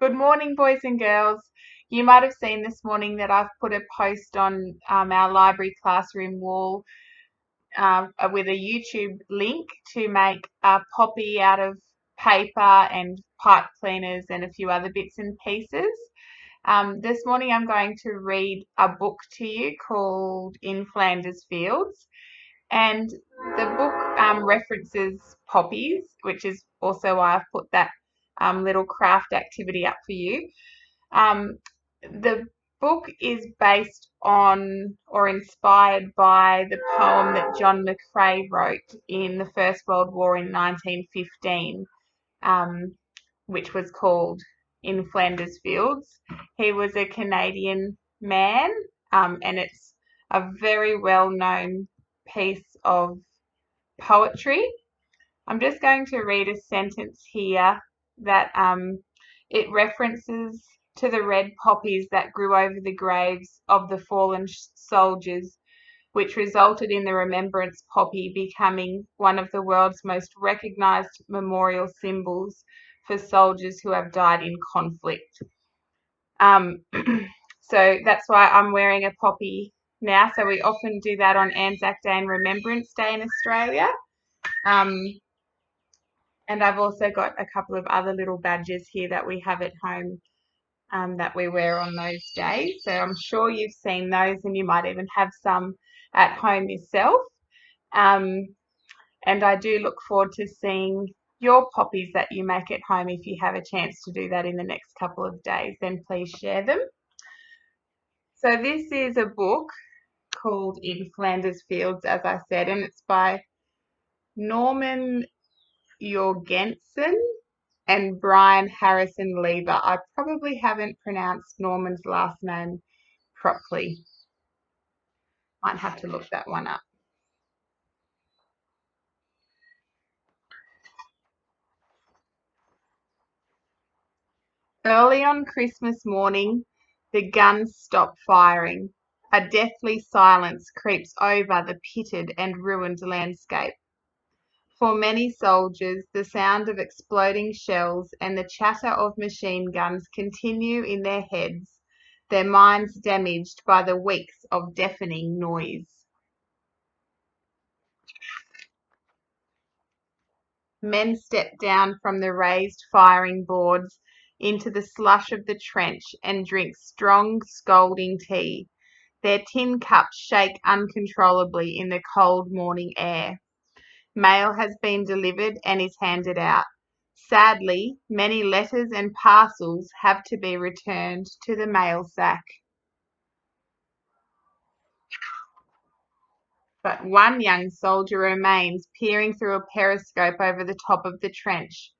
Good morning, boys and girls. You might have seen this morning that I've put a post on our library classroom wall with a YouTube link to make a poppy out of paper and pipe cleaners and a few other bits and pieces. This morning I'm going to read a book to you called In Flanders Fields. And the book references poppies, which is also why I've put that little craft activity up for you. The book is based on or inspired by the poem that John McCrae wrote in the First World War in 1915, which was called In Flanders Fields. He was a Canadian man, and it's a very well-known piece of poetry. I'm just going to read a sentence here that it references to the red poppies that grew over the graves of the fallen soldiers, which resulted in the remembrance poppy becoming one of the world's most recognized memorial symbols for soldiers who have died in conflict. So that's why I'm wearing a poppy now. So we often do that on Anzac Day and Remembrance Day in Australia. And I've also got a couple of other little badges here that we have at home that we wear on those days. So I'm sure you've seen those and you might even have some at home yourself. And I do look forward to seeing your poppies that you make at home. If you have a chance to do that in the next couple of days, then please share them. So this is a book called In Flanders Fields, as I said, and it's by Norman Jorgensen and Brian Harrison Lever. I probably haven't pronounced Norman's last name properly. Might have to look that one up. Early on Christmas morning, the guns stop firing. A deathly silence creeps over the pitted and ruined landscape. For many soldiers, the sound of exploding shells and the chatter of machine guns continue in their heads, their minds damaged by the weeks of deafening noise. Men step down from the raised firing boards into the slush of the trench and drink strong, scalding tea. Their tin cups shake uncontrollably in the cold morning air. Mail has been delivered and is handed out. Sadly, many letters and parcels have to be returned to the mail sack. But one young soldier remains, peering through a periscope over the top of the trench.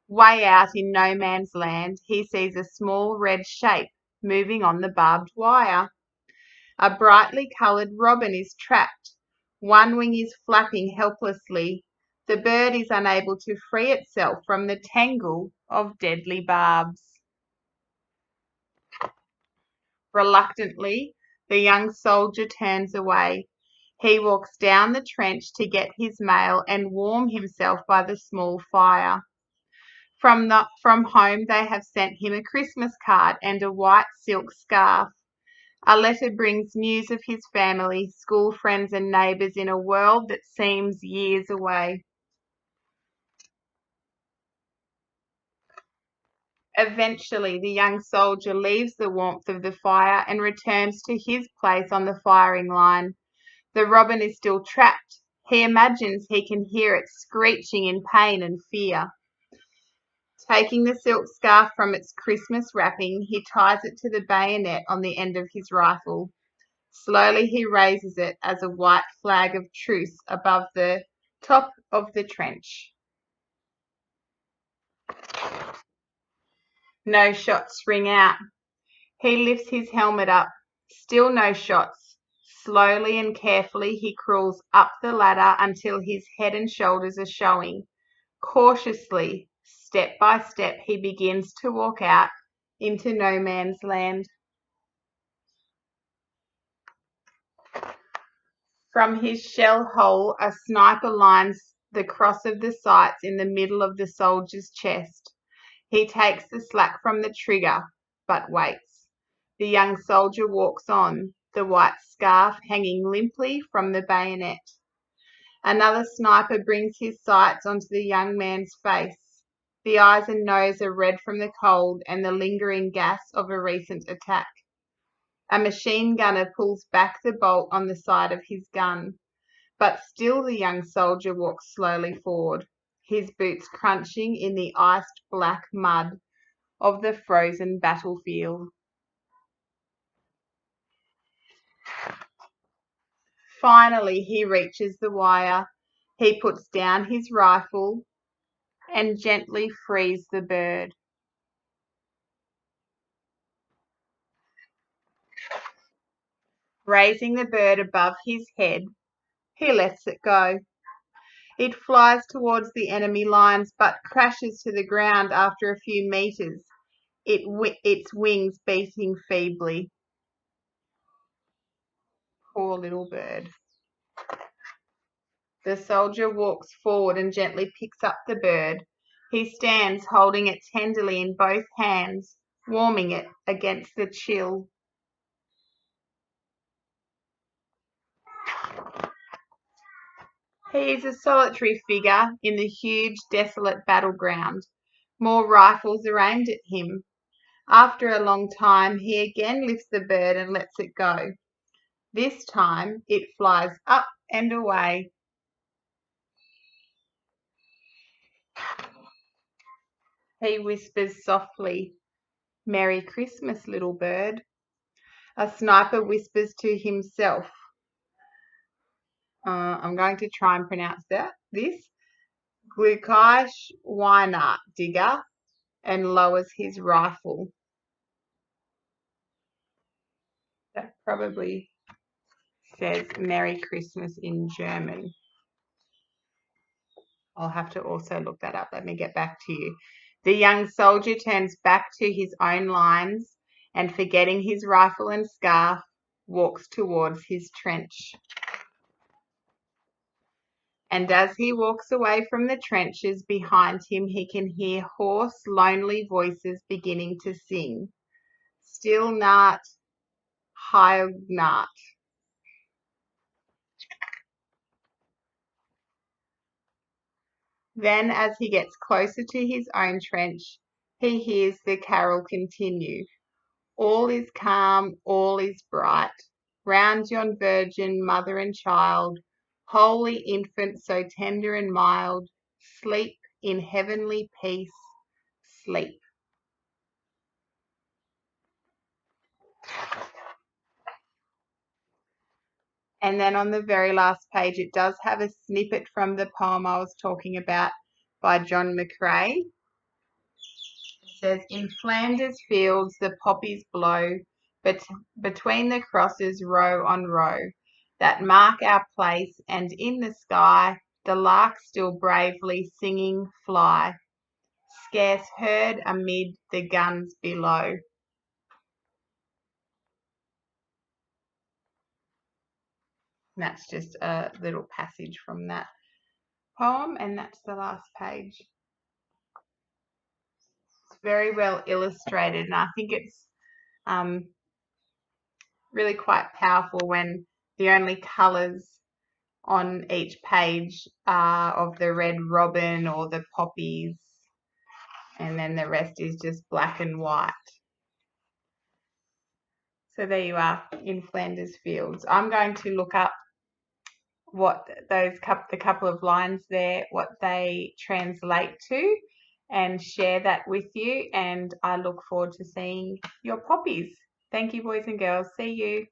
Way out in no man's land, he sees a small red shape moving on the barbed wire. A brightly coloured robin is trapped. One wing is flapping helplessly. The bird is unable to free itself from the tangle of deadly barbs. Reluctantly, the young soldier turns away. He walks down the trench to get his mail and warm himself by the small fire. From home they have sent him a Christmas card and a white silk scarf. A letter brings news of his family, school friends and neighbours in a world that seems years away. Eventually, the young soldier leaves the warmth of the fire and returns to his place on the firing line. The robin is still trapped. He imagines he can hear it screeching in pain and fear. Taking the silk scarf from its Christmas wrapping, he ties it to the bayonet on the end of his rifle. Slowly he raises it as a white flag of truce above the top of the trench. No shots ring out. He lifts his helmet up. Still no shots. Slowly and carefully he crawls up the ladder until his head and shoulders are showing. Cautiously, step by step, he begins to walk out into no man's land. From his shell hole, a sniper lines the cross of the sights in the middle of the soldier's chest. He takes the slack from the trigger, but waits. The young soldier walks on, the white scarf hanging limply from the bayonet. Another sniper brings his sights onto the young man's face. The eyes and nose are red from the cold and the lingering gas of a recent attack. A machine gunner pulls back the bolt on the side of his gun, but still the young soldier walks slowly forward, his boots crunching in the iced black mud of the frozen battlefield. Finally, he reaches the wire. He puts down his rifle and gently frees the bird. Raising the bird above his head, he lets it go. It flies towards the enemy lines but crashes to the ground after a few meters, its wings beating feebly. Poor little bird. The soldier walks forward and gently picks up the bird. He stands holding it tenderly in both hands, warming it against the chill. He is a solitary figure in the huge, desolate battleground. More rifles are aimed at him. After a long time, he again lifts the bird and lets it go. This time, it flies up and away. He whispers softly, "Merry Christmas, little bird." A sniper whispers to himself. I'm going to try and pronounce this. Gluckliche Weihnacht, digger, and lowers his rifle. That probably says Merry Christmas in German. I'll have to also look that up. Let me get back to you. The young soldier turns back to his own lines and, forgetting his rifle and scarf, walks towards his trench. And as he walks away from the trenches behind him, he can hear hoarse, lonely voices beginning to sing. Stille nacht, heilige nacht. Then, as he gets closer to his own trench, he hears the carol continue. All is calm, all is bright. Round yon virgin, mother and child, holy infant so tender and mild, sleep in heavenly peace, sleep. And then on the very last page, it does have a snippet from the poem I was talking about by John McCrae. It says, "In Flanders Fields the poppies blow, but between the crosses row on row that mark our place, and in the sky the larks still bravely singing fly, scarce heard amid the guns below." And that's just a little passage from that poem, and that's the last page. It's very well illustrated, and I think it's really quite powerful when the only colours on each page are of the red robin or the poppies, and then the rest is just black and white. So there you are, in Flanders Fields. I'm going to look up what the couple of lines there, what they translate to, and share that with you, and I look forward to seeing your poppies. Thank you, boys and girls. See you.